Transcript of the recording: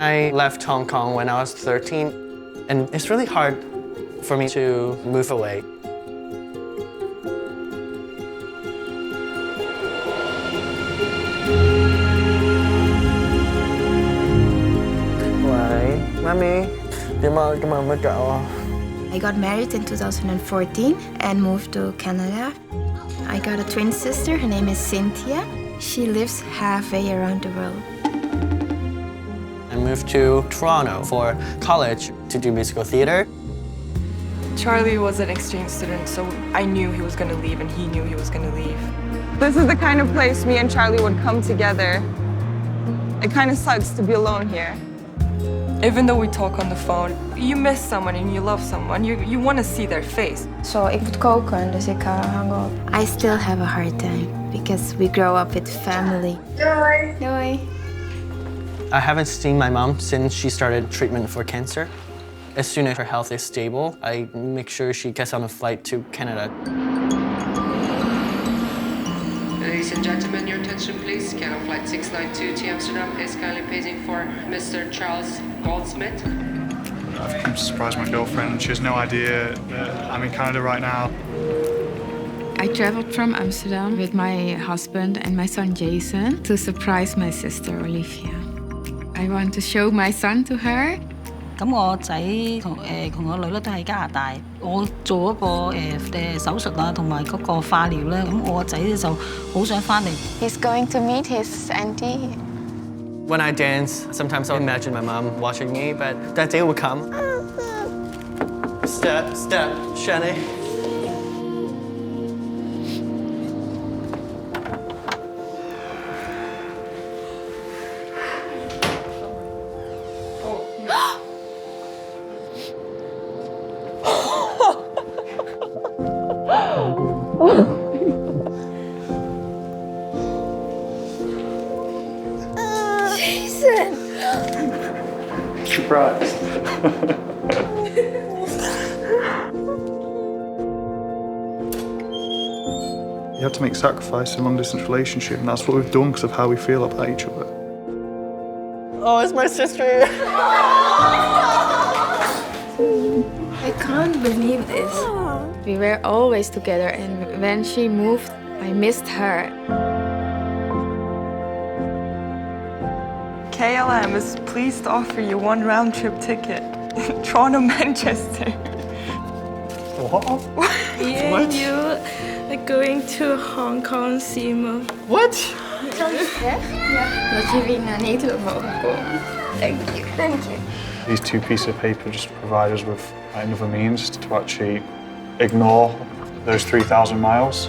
I left Hong Kong when I was 13, and it's really hard for me to move away. Mommy, I got married in 2014 and moved to Canada. I got a twin sister, her name is Cynthia. She lives halfway around the world. I moved to Toronto for college to do musical theater. Charlie was an exchange student, so I knew he was going to leave and he knew he was going to leave. This is the kind of place me and Charlie would come together. It kind of sucks to be alone here. Even though we talk on the phone, you miss someone and you love someone, you want to see their face. So ik moet koken, dus ik ga hangen op. I still have a hard time because we grow up with family. Doei. Doei. I haven't seen my mom since she started treatment for cancer. As soon as her health is stable, I make sure she gets on a flight to Canada. Ladies and gentlemen, your attention please. KLM flight 692 to Amsterdam is kindly paging for Mr. Charles Goldsmith. I've come to surprise my girlfriend. She has no idea that I'm in Canada right now. I traveled from Amsterdam with my husband and my son Jason to surprise my sister Olivia. I want to show my son to her. 咁我仔同我女咧都喺加拿大，我做一個手術啊，同埋嗰個化療咧，咁我個仔咧就好想翻嚟。He's going to meet his auntie. When I dance, sometimes I'll imagine my mom watching me, but that day will come. Step, step, Shani. Jason! Surprised. You have to make sacrifice in a long-distance relationship, and that's what we've done because of how we feel about each other. Oh, it's my sister. I can't believe this. We were always together, and when she moved, I missed her. KLM is pleased to offer you one round-trip ticket. Toronto-Manchester. What? Yeah, What? you are going to Hong Kong cinema. What? Dat je weer naar Nederland mogen komen. Thank you. Thank you. These two pieces of paper just provide us with another means to actually ignore those 3,000 miles.